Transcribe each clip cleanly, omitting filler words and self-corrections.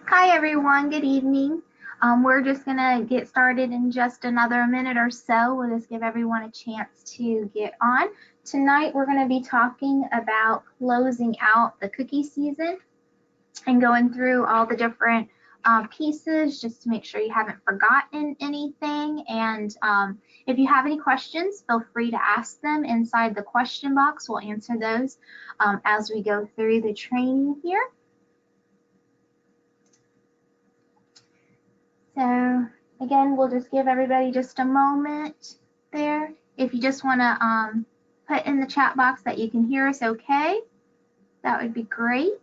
Hi everyone, good evening. We're just gonna get started in just another minute or so. We'll just give everyone a chance to get on. Tonight we're gonna be talking about closing out the cookie season and going through all the different pieces just to make sure you haven't forgotten anything. And if you have any questions, feel free to ask them inside the question box. We'll answer those as we go through the training here. So again, we'll just give everybody just a moment there. If you just want to put in the chat box that you can hear us okay, that would be great.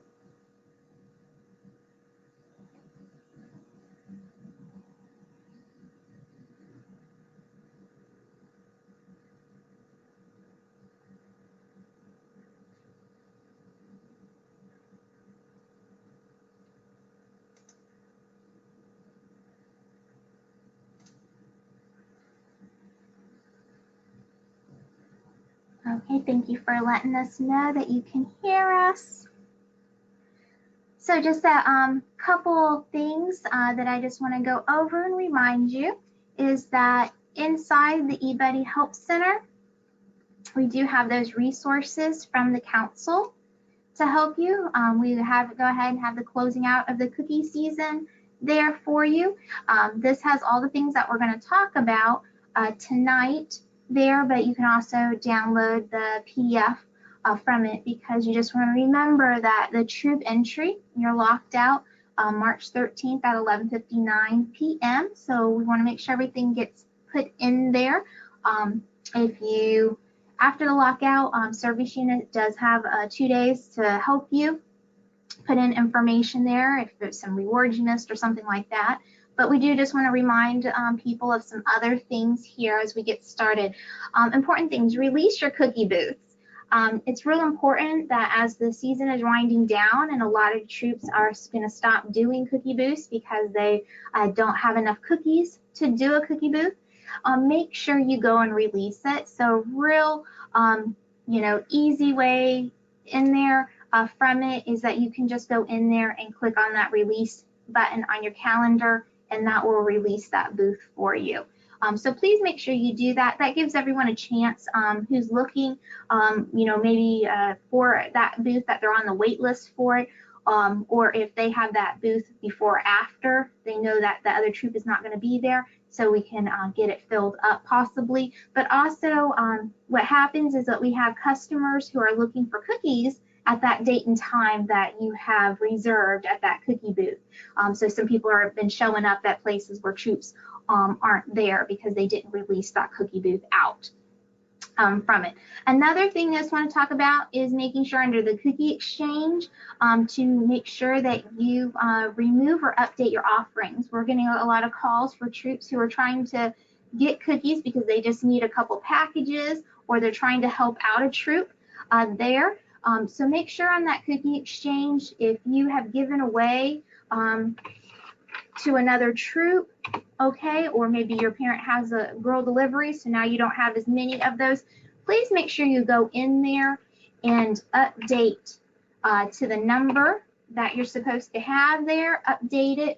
Okay, thank you for letting us know that you can hear us. So just a couple things that I just want to go over and remind you is that inside the eBuddy Help Center, we do have those resources from the council to help you. We have go ahead and have the closing out of the cookie season there for you. This has all the things that we're going to talk about tonight there, but you can also download the PDF from it because you just want to remember that the troop entry, you're locked out March 13th at 11:59 p.m. So we want to make sure everything gets put in there. If you After the lockout, service unit does have 2 days to help you put in information there if there's some rewards you missed or something like that. But we do just want to remind people of some other things here as we get started. Important things: release your cookie booths. It's real important that as the season is winding down and a lot of troops are going to stop doing cookie booths because they don't have enough cookies to do a cookie booth, make sure you go and release it. So real, easy way in there from it is that you can just go in there and click on that release button on your calendar, and that will release that booth for you. So please make sure you do that. That gives everyone a chance who's looking, maybe for that booth that they're on the wait list for it, or if they have that booth before or after, they know that the other troop is not going to be there, so we can get it filled up possibly. But also what happens is that we have customers who are looking for cookies at that date and time that you have reserved at that cookie booth. So some people have been showing up at places where troops aren't there because they didn't release that cookie booth out from it. Another thing I just want to talk about is making sure under the cookie exchange to make sure that you remove or update your offerings. We're getting a lot of calls for troops who are trying to get cookies because they just need a couple packages or they're trying to help out a troop there. So make sure on that cookie exchange, if you have given away to another troop, okay, or maybe your parent has a girl delivery, so now you don't have as many of those, please make sure you go in there and update to the number that you're supposed to have there, update it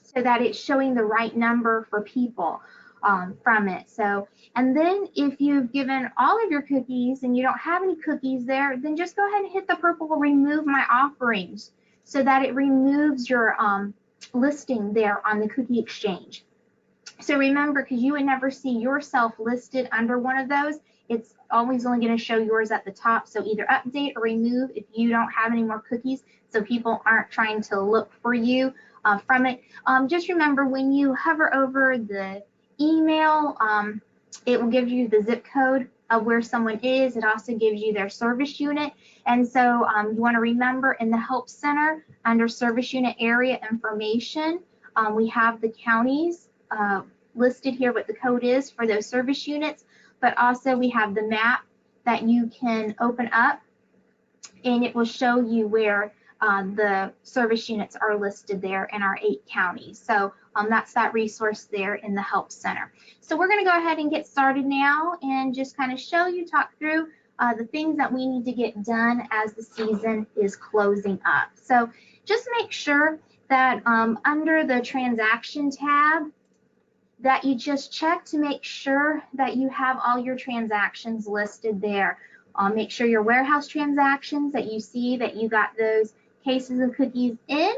so that it's showing the right number for people from it. So, and then if you've given all of your cookies and you don't have any cookies there, then just go ahead and hit the purple remove my offerings so that it removes your listing there on the cookie exchange. So remember, because you would never see yourself listed under one of those, it's always only going to show yours at the top. So either update or remove if you don't have any more cookies, so people aren't trying to look for you from it. Just remember, when you hover over the email, it will give you the zip code of where someone is. It also gives you their service unit. And so you want to remember in the Help Center under service unit area information, we have the counties listed here, what the code is for those service units, but also we have the map that you can open up and it will show you where the service units are listed there in our 8 counties. So that's that resource there in the Help Center. So we're going to go ahead and get started now and just kind of show you, talk through the things that we need to get done as the season is closing up. So just make sure that under the transaction tab that you just check to make sure that you have all your transactions listed there. Make sure your warehouse transactions that you see that you got those cases of cookies in.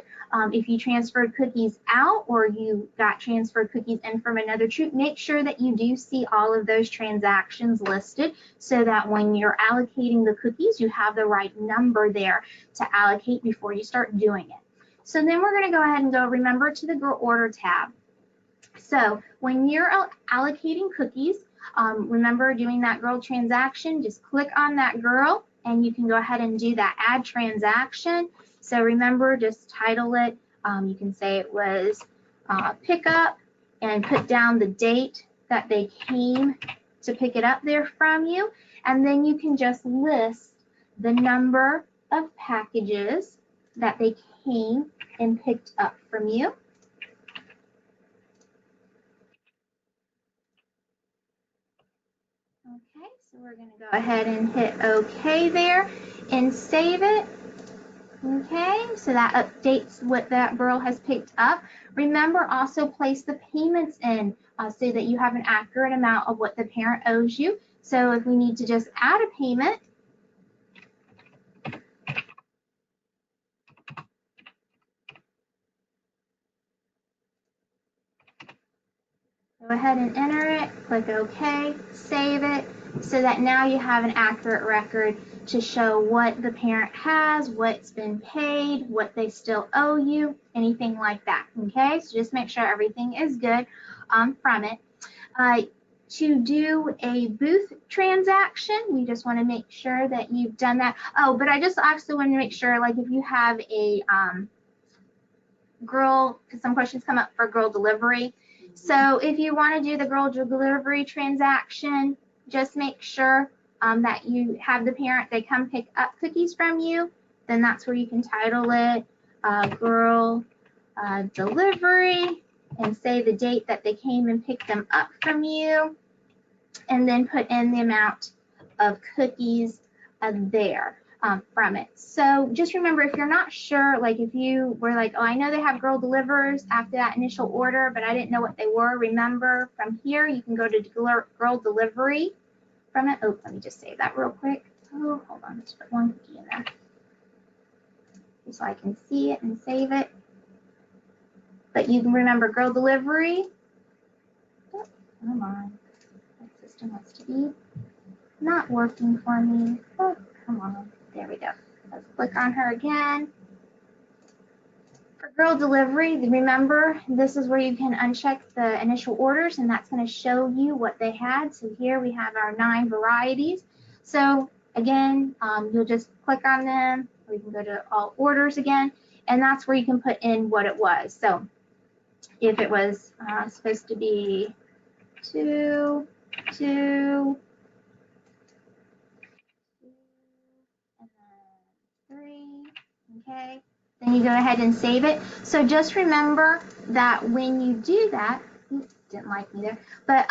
If you transferred cookies out or you got transferred cookies in from another troop, make sure that you do see all of those transactions listed so that when you're allocating the cookies, you have the right number there to allocate before you start doing it. So then we're going to go ahead and go, remember, to the Girl Order tab. So when you're allocating cookies, remember doing that girl transaction, just click on that girl and you can go ahead and do that add transaction. So remember, just title it. You can say it was pickup and put down the date that they came to pick it up there from you. And then you can just list the number of packages that they came and picked up from you. Okay, so we're going to go ahead and hit OK there and save it. Okay, so that updates what that girl has picked up. Remember, also place the payments in so that you have an accurate amount of what the parent owes you. So if we need to just add a payment, go ahead and enter it, click OK, save it, so that now you have an accurate record to show what the parent has, what's been paid, what they still owe you, anything like that. Okay, so just make sure everything is good from it. To do a booth transaction, we just want to make sure that you've done that. Oh, but I just also want to make sure, like if you have a girl, because some questions come up for girl delivery. So if you want to do the girl delivery transaction, just make sure that you have the parent, they come pick up cookies from you, then that's where you can title it girl delivery and say the date that they came and picked them up from you, and then put in the amount of cookies there from it. So just remember, if you're not sure, like if you were like, oh, I know they have girl delivers after that initial order, but I didn't know what they were, remember from here you can go to girl delivery from it. Oh, let me just save that real quick. Oh, hold on, just put one cookie in there so I can see it and save it. But you can remember girl delivery. Oh, come on, my system wants to be not working for me. Oh, come on, there we go. Let's click on her again. For girl delivery, remember, this is where you can uncheck the initial orders, and that's going to show you what they had. So here we have our 9 varieties. So again, you'll just click on them, or you can go to all orders again, and that's where you can put in what it was. So if it was supposed to be 2, 2, and then 3, okay? Then you go ahead and save it. So just remember that when you do that, oops, didn't like me there, but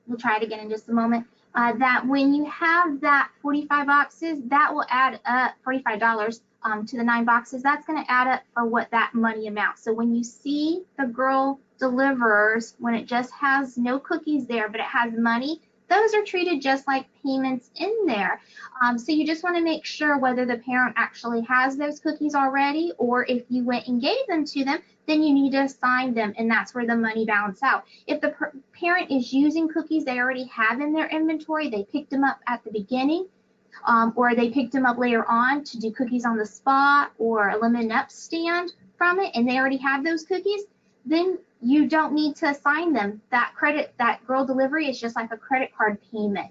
we'll try it again in just a moment, that when you have that 45 boxes, that will add up $45 to the 9 boxes. That's going to add up for what that money amount. So when you see the girl delivers, when it just has no cookies there, but it has money, those are treated just like payments in there. So you just want to make sure whether the parent actually has those cookies already, or if you went and gave them to them, then you need to assign them, and that's where the money balance out. If the parent is using cookies they already have in their inventory, they picked them up at the beginning, or they picked them up later on to do cookies on the spot or a lemon up stand from it, and they already have those cookies, then you don't need to assign them. That girl delivery is just like a credit card payment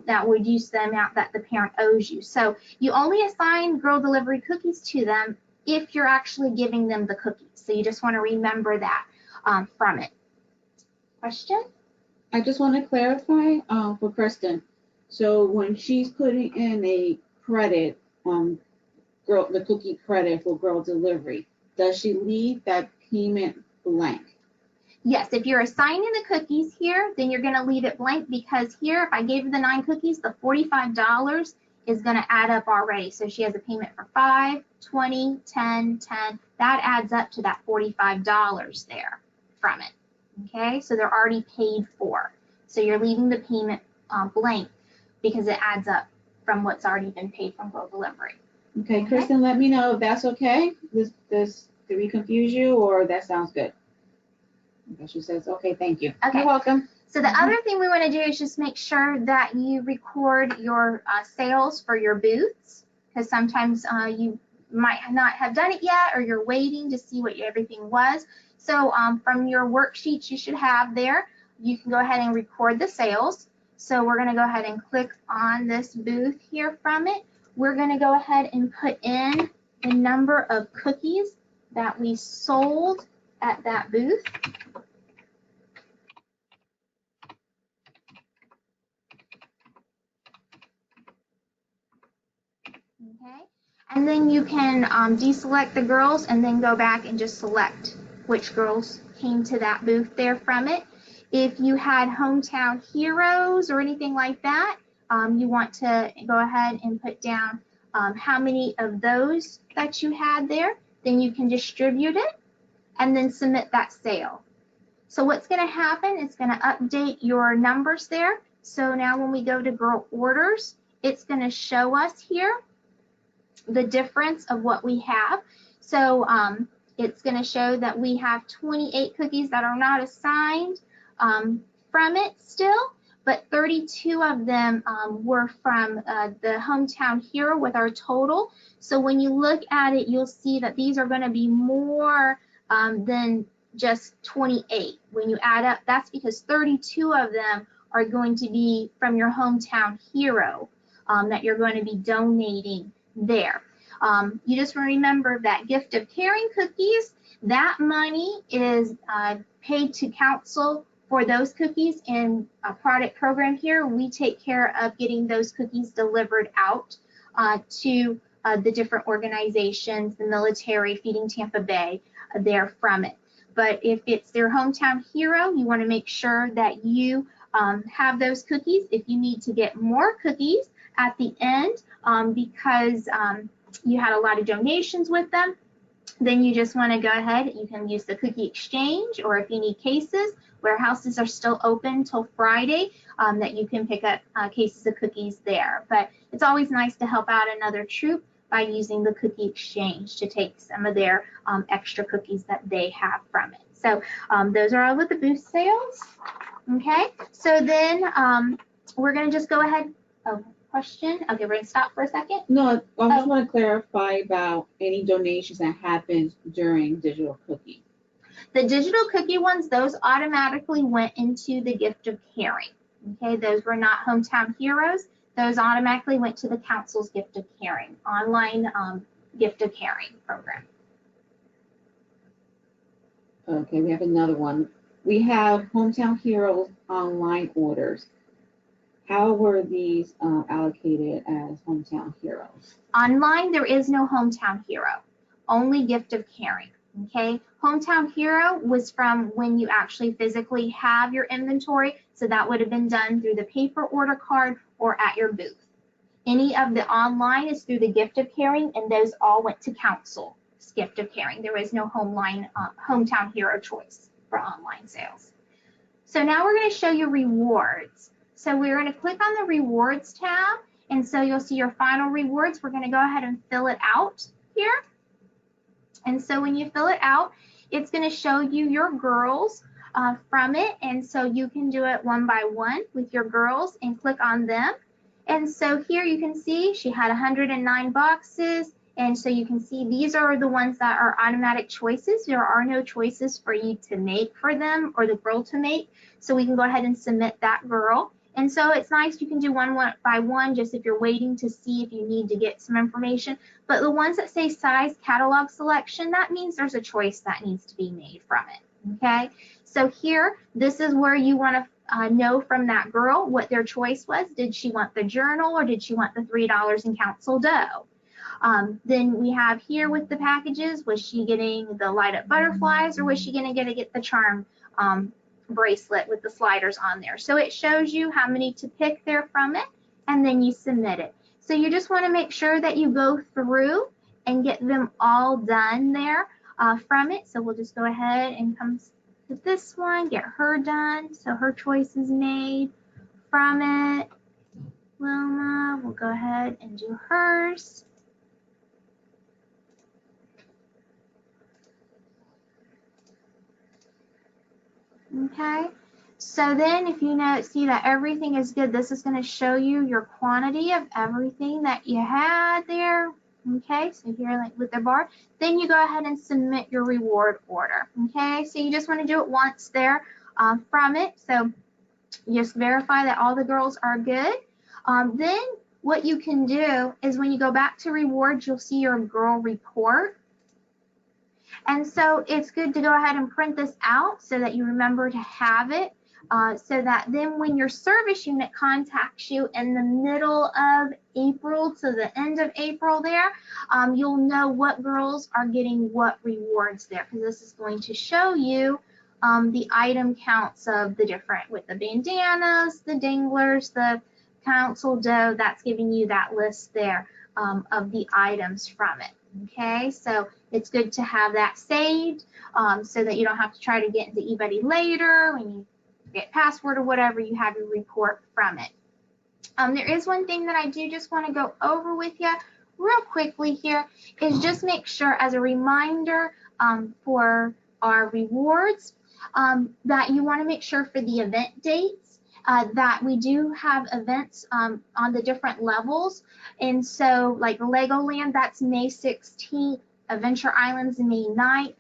that would use the amount that the parent owes you. So you only assign girl delivery cookies to them if you're actually giving them the cookies. So you just want to remember that from it. Question? I just want to clarify for Kristen. So when she's putting in a credit, the cookie credit for girl delivery, does she leave that payment blank? Yes, if you're assigning the cookies here, then you're going to leave it blank, because here, if I gave her the 9 cookies, the $45 is going to add up already. So she has a payment for 5, 20, 10, 10. That adds up to that $45 there from it. Okay, so they're already paid for. So you're leaving the payment blank because it adds up from what's already been paid from Girl Delivery. Okay, Kristen, let me know if that's okay. Did we confuse you, or that sounds good? Okay, she says, okay, thank you. Okay. You're welcome. So the other thing we want to do is just make sure that you record your sales for your booths, because sometimes you might not have done it yet, or you're waiting to see what everything was. So from your worksheets you should have there, you can go ahead and record the sales. So we're going to go ahead and click on this booth here from it. We're going to go ahead and put in the number of cookies that we sold at that booth. Okay, and then you can deselect the girls and then go back and just select which girls came to that booth there from it. If you had hometown heroes or anything like that, you want to go ahead and put down how many of those that you had there. Then you can distribute it and then submit that sale. So what's going to happen, it's going to update your numbers there. So now when we go to girl orders, it's going to show us here the difference of what we have. So it's going to show that we have 28 cookies that are not assigned from it still, but 32 of them were from the hometown hero with our total. So when you look at it, you'll see that these are going to be more than just 28. When you add up, that's because 32 of them are going to be from your hometown hero that you're going to be donating there. You just remember that gift of caring cookies, that money is paid to council for those cookies. In a product program here, we take care of getting those cookies delivered out to the different organizations, the military, Feeding Tampa Bay, there from it. But if it's their hometown hero, you want to make sure that you have those cookies. If you need to get more cookies at the end because you had a lot of donations with them, then you just want to go ahead. You can use the cookie exchange, or if you need cases, warehouses are still open till Friday, that you can pick up cases of cookies there. But it's always nice to help out another troop by using the cookie exchange to take some of their extra cookies that they have from it. So those are all with the booth sales. Okay, so then we're going to just go ahead. Oh, question? Okay, we're going to stop for a second. No, I just want to clarify about any donations that happens during digital cookie. The digital cookie ones, those automatically went into the gift of caring. Okay, those were not hometown heroes. Those automatically went to the council's gift of caring, online gift of caring program. Okay, we have another one. We have hometown heroes online orders. How were these allocated as hometown heroes? Online, there is no hometown hero, only gift of caring. Okay, hometown hero was from when you actually physically have your inventory, so that would have been done through the paper order card or at your booth. Any of the online is through the gift of caring, and those all went to council's gift of caring. There is no hometown hero choice for online sales. So now we're going to show you rewards. So we're going to click on the rewards tab, and so you'll see your final rewards. We're going to go ahead and fill it out here. And so when you fill it out, it's going to show you your girls from it. And so you can do it one by one with your girls and click on them. And so here you can see she had 109 boxes. And so you can see these are the ones that are automatic choices. There are no choices for you to make for them or the girl to make. So we can go ahead and submit that girl. And so it's nice, you can do one by one, just if you're waiting to see if you need to get some information. But the ones that say size catalog selection, that means there's a choice that needs to be made from it. Okay, so here, this is where you want to know from that girl what their choice was. Did she want the journal, or did she want the $3 in council dough? Then we have here with the packages, was she getting the light up butterflies, or was she going to get the charm bracelet with the sliders on there. So it shows you how many to pick there from it, and then you submit it. So you just want to make sure that you go through and get them all done there from it. So we'll just go ahead and come to this one, get her done. So her choice is made from it. Wilma, we'll go ahead and do hers. Okay, so then if you see that everything is good, this is going to show you your quantity of everything that you had there. Okay, so here like with the bar, then you go ahead and submit your reward order. Okay, so you just want to do it once there from it. So just verify that all the girls are good. Then what you can do is when you go back to rewards, you'll see your girl report. And so it's good to go ahead and print this out so that you remember to have it, so that then when your service unit contacts you in the middle of April to the end of April there, you'll know what girls are getting what rewards there, because this is going to show you the item counts of the different, with the bandanas, the danglers, the council dough, that's giving you that list there of the items from it. Okay, so it's good to have that saved so that you don't have to try to get into eBuddy later. When you get password or whatever, you have your report from it. There is one thing that I do just want to go over with you real quickly here, is just make sure as a reminder for our rewards that you want to make sure for the event dates that we do have events on the different levels. And so like Legoland, that's May 16th, Adventure Islands May 9th.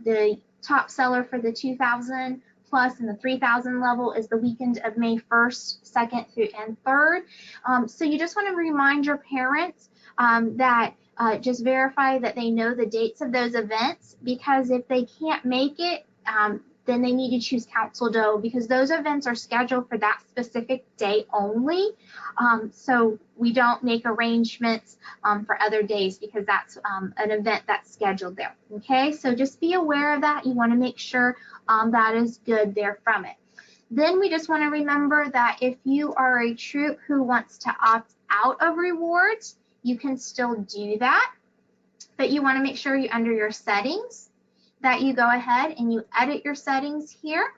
The top seller for the 2,000 plus and the 3,000 level is the weekend of May 1st, 2nd through and 3rd. So you just want to remind your parents that just verify that they know the dates of those events, because if they can't make it, then they need to choose council dough, because those events are scheduled for that specific day only. So we don't make arrangements for other days, because that's an event that's scheduled there. Okay, so just be aware of that. You want to make sure that is good there from it. Then we just want to remember that if you are a troop who wants to opt out of rewards, you can still do that, but you want to make sure you under your settings that you go ahead and you edit your settings here.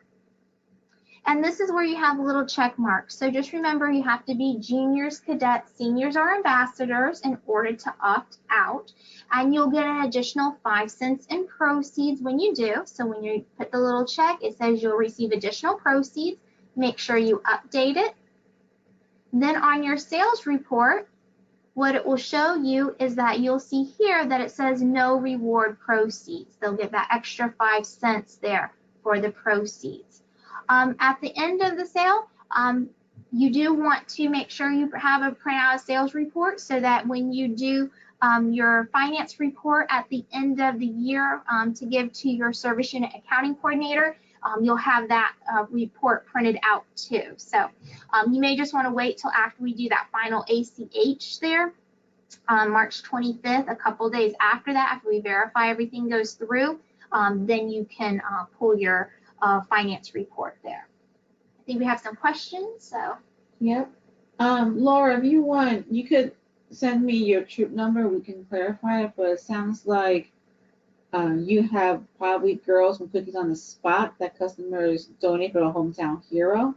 And this is where you have a little check mark. So just remember, you have to be juniors, cadets, seniors, or ambassadors in order to opt out. And you'll get an additional 5 cents in proceeds when you do. So when you put the little check, it says you'll receive additional proceeds. Make sure you update it. Then on your sales report, what it will show you is that you'll see here that it says no reward proceeds. They'll get that extra 5 cents there for the proceeds. At the end of the sale, you do want to make sure you have a printout sales report, so that when you do your finance report at the end of the year to give to your service unit accounting coordinator, you'll have that report printed out too. So you may just want to wait till after we do that final ACH there on March 25th, a couple days after that, after we verify everything goes through, then you can pull your finance report there. I think we have some questions. So Yep. Laura, if you want, you could send me your troop number. We can clarify it, but it sounds like you have probably girls from Cookies on the Spot that customers donate for a hometown hero.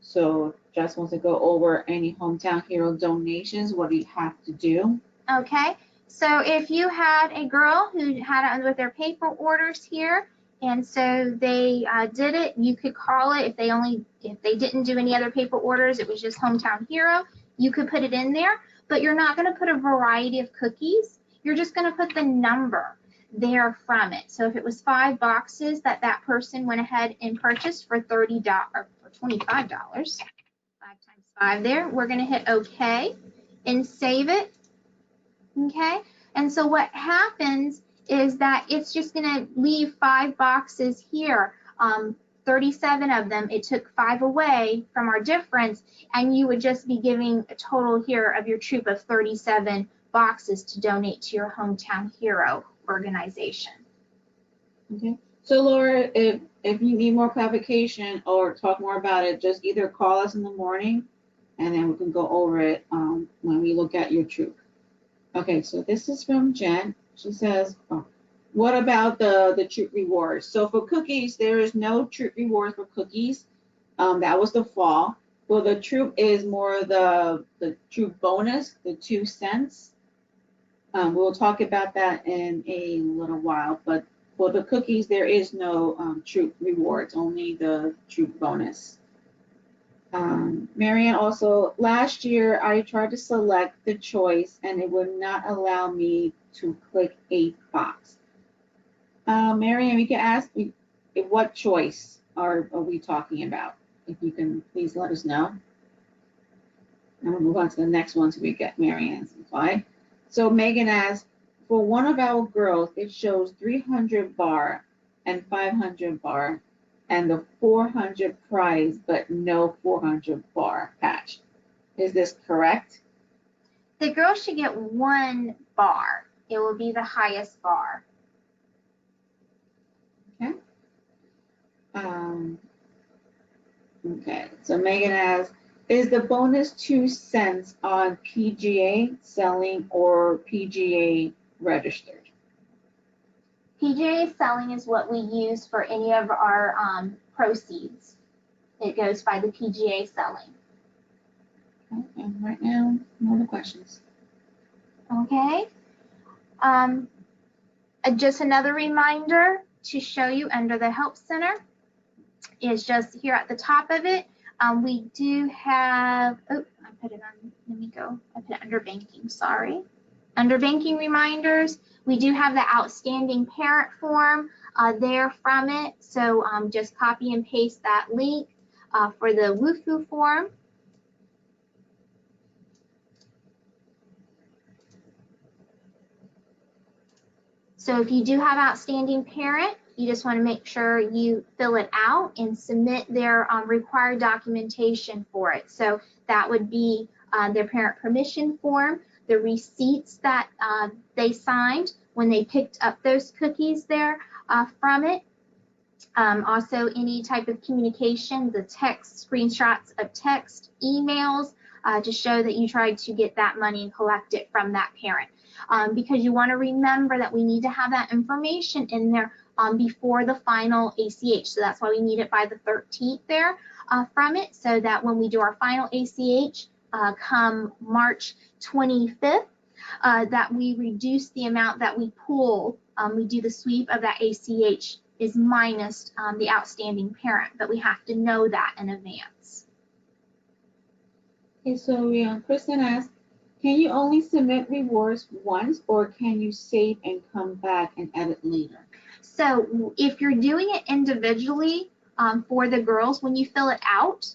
So just wants to go over any hometown hero donations. What do you have to do? okay, so if you had a girl who had it with their paper orders here, and so they did it, you could call it. If they didn't do any other paper orders, it was just hometown hero, you could put it in there. But you're not going to put a variety of cookies. You're just going to put the number there from it. So if it was 5 boxes that that person went ahead and purchased for $30 or for $25, 5 times 5 there, we're going to hit OK and save it. Okay, and so what happens is that it's just going to leave 5 boxes here. 37 of them, it took 5 away from our difference, and you would just be giving a total here of your troop of 37 boxes to donate to your hometown hero organization. Okay. So Laura, if if you need more clarification or talk more about it, just either call us in the morning and then we can go over it when we look at your troop. Okay, so this is from Jen. She says, oh, what about the troop rewards? So for cookies, there is no troop rewards for cookies. That was the fall. For the troop is more the troop bonus, the 2 cents. We'll talk about that in a little while, but for the cookies, there is no troop rewards, only the troop bonus. Marianne also, last year I tried to select the choice and it would not allow me to click a box. Marianne, we can ask what choice are we talking about? If you can please let us know. And we'll move on to the next one so we get Marianne's reply. So Megan asks, for one of our girls, it shows 300 bar and 500 bar and the 400 prize, but no 400 bar patch. Is this correct? The girl should get 1 bar. It will be the highest bar. Okay. Okay, so Megan asks, is the bonus 2 cents on PGA selling or PGA registered? PGA selling is what we use for any of our proceeds. It goes by the PGA selling. Okay, and right now, no other questions. Okay. Just another reminder to show you under the Help Center is just here at the top of it. We do have, oh, I put it on, let me go. I put it under banking, sorry. Under banking reminders, we do have the outstanding parent form there from it. So just copy and paste that link for the WUFU form. So if you do have outstanding parent, you just want to make sure you fill it out and submit their required documentation for it. So that would be their parent permission form, the receipts that they signed when they picked up those cookies there from it. Also any type of communication, the text, screenshots of text, emails, to show that you tried to get that money and collect it from that parent. Because you want to remember that we need to have that information in there before the final ACH. So that's why we need it by the 13th there from it, so that when we do our final ACH come March 25th, that we reduce the amount that we pull. We do the sweep of that ACH is minus the outstanding parent, but we have to know that in advance. Okay, so Kristen asked, can you only submit rewards once or can you save and come back and edit later? So if you're doing it individually for the girls, when you fill it out,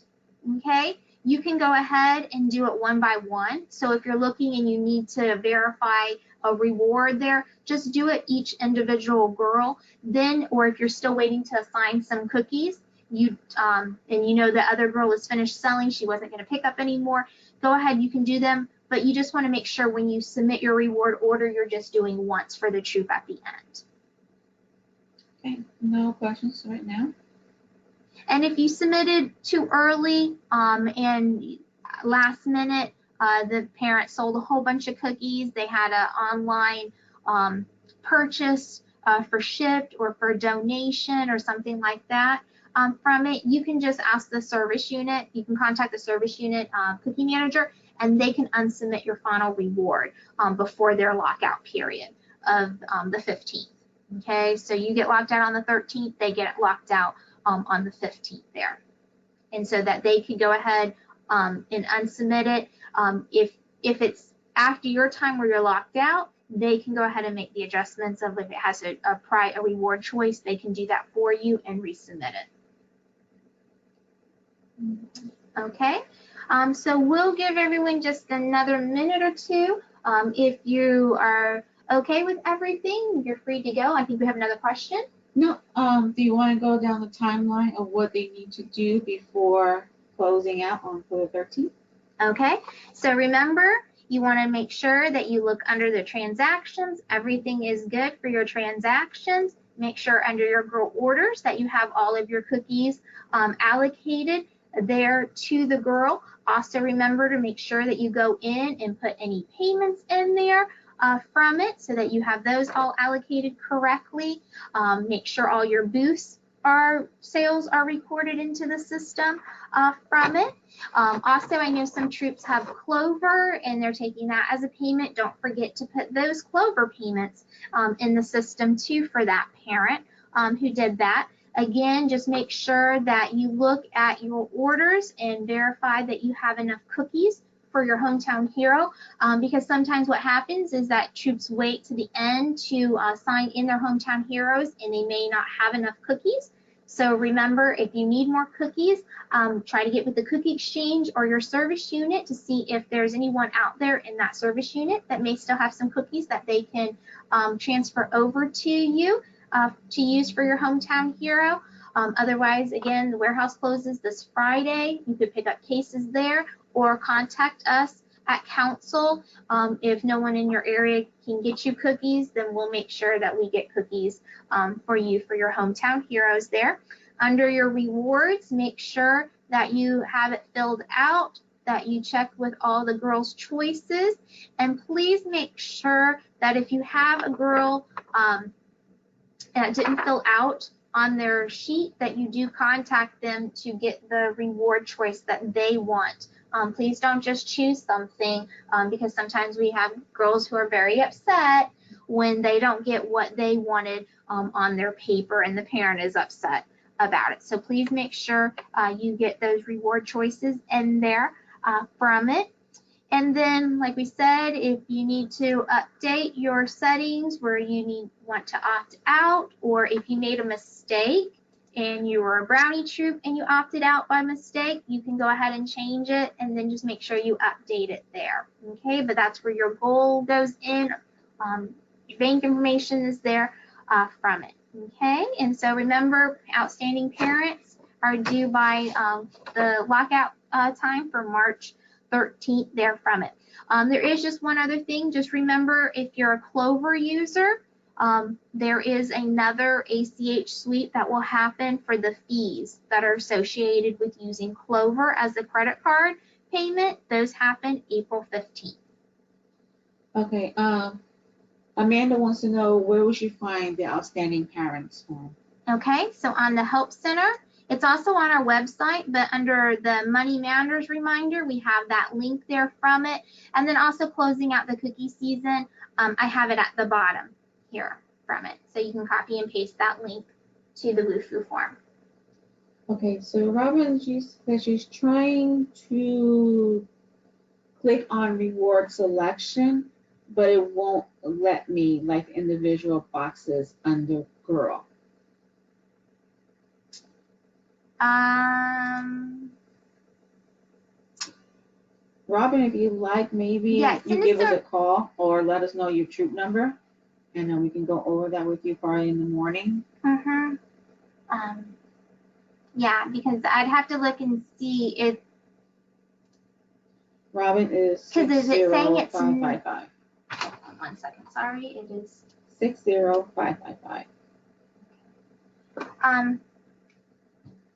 okay, you can go ahead and do it one by one. So if you're looking and you need to verify a reward there, just do it each individual girl. Then, or if you're still waiting to assign some cookies, and you know the other girl is finished selling, she wasn't going to pick up anymore, go ahead, you can do them. But you just want to make sure when you submit your reward order, you're just doing once for the troop at the end. Okay, no questions right now. And if you submitted too early and last minute, the parent sold a whole bunch of cookies, they had an online purchase for shipped or for donation or something like that from it, you can just ask the service unit. You can contact the service unit cookie manager, and they can unsubmit your final reward before their lockout period of the 15th. Okay, so you get locked out on the 13th, they get locked out on the 15th there. And so that they can go ahead and unsubmit it. If it's after your time where you're locked out, they can go ahead and make the adjustments of if it has a reward choice, they can do that for you and resubmit it. Okay, so we'll give everyone just another minute or two. If you are okay with everything, you're free to go. I think we have another question. No, do you want to go down the timeline of what they need to do before closing out on for the 13th? Okay, so remember, you want to make sure that you look under the transactions. Everything is good for your transactions. make sure under your girl orders that you have all of your cookies allocated there to the girl. Also remember to make sure that you go in and put any payments in there from it so that you have those all allocated correctly. Make sure all your booths sales are recorded into the system from it. Also, I know some troops have Clover and they're taking that as a payment. Don't forget to put those Clover payments in the system too for that parent who did that. Again, just make sure that you look at your orders and verify that you have enough cookies for your hometown hero, because sometimes what happens is that troops wait to the end to sign in their hometown heroes and they may not have enough cookies. So remember, if you need more cookies, try to get with the cookie exchange or your service unit to see if there's anyone out there in that service unit that may still have some cookies that they can transfer over to you to use for your hometown hero. Otherwise, again, the warehouse closes this Friday. You could pick up cases there or contact us at council. If no one in your area can get you cookies, then we'll make sure that we get cookies for you for your hometown heroes there. Under your rewards, make sure that you have it filled out, that you check with all the girls' choices, and please make sure that if you have a girl that didn't fill out on their sheet, that you do contact them to get the reward choice that they want. Please don't just choose something because sometimes we have girls who are very upset when they don't get what they wanted on their paper and the parent is upset about it. So please make sure you get those reward choices in there from it. And then, like we said, if you need to update your settings where you want to opt out, or if you made a mistake and you were a brownie troop and you opted out by mistake, you can go ahead and change it and then just make sure you update it there. Okay, but that's where your goal goes in. Your bank information is there from it. Okay, and so remember, outstanding parents are due by the lockout time for March 13th there from it. There is just one other thing. Just remember, if you're a Clover user, there is another ACH sweep that will happen for the fees that are associated with using Clover as a credit card payment. Those happen April 15th. Okay, Amanda wants to know, where would she find the outstanding parents form? Okay, so on the Help Center, it's also on our website, but under the Money Matters reminder, we have that link there from it. And then also closing out the cookie season, I have it at the bottom here from it. So you can copy and paste that link to the WUFU form. Okay, so Robin, she says she's trying to click on reward selection, but it won't let me, like individual boxes under girl. Robin, if you like, maybe you give us a call or let us know your troop number, and then we can go over that with you probably in the morning. Yeah, because I'd have to look and see if Robin is 60555. 1 second, sorry, it is 60555.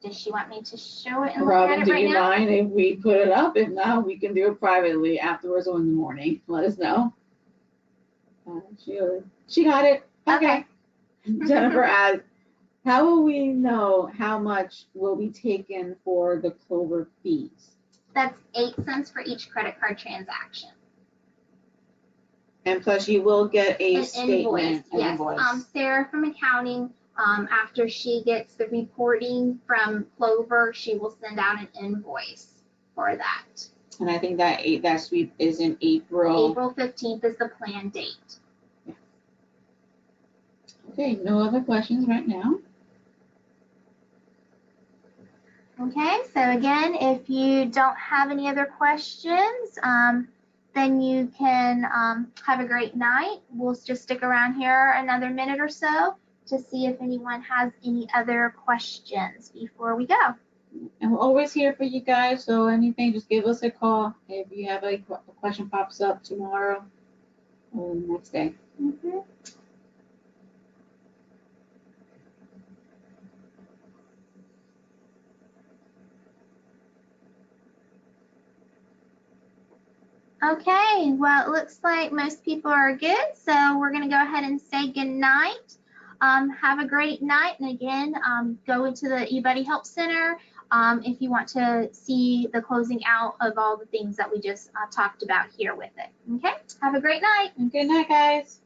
Does she want me to show it and Robin, look at it right now? do you mind if we put it up? If not, we can do it privately afterwards or in the morning. Let us know. She got it. Okay. Jennifer asked, how will we know how much will be taken for the Clover fees? That's 8 cents for each credit card transaction. And plus you will get an statement. Yes. Sarah from accounting, after she gets the reporting from Clover, she will send out an invoice for that. And I think that sweep is in April. April 15th is the planned date. Yeah. Okay, no other questions right now. Okay, so again, if you don't have any other questions, then you can have a great night. We'll just stick around here another minute or so to see if anyone has any other questions before we go. And we're always here for you guys, so anything, just give us a call if you have a question pops up tomorrow or the next day. Okay, well, it looks like most people are good, so we're going to go ahead and say good night. Have a great night, and again, go into the eBuddy Help Center if you want to see the closing out of all the things that we just talked about here with it. Okay, have a great night. Good night, guys.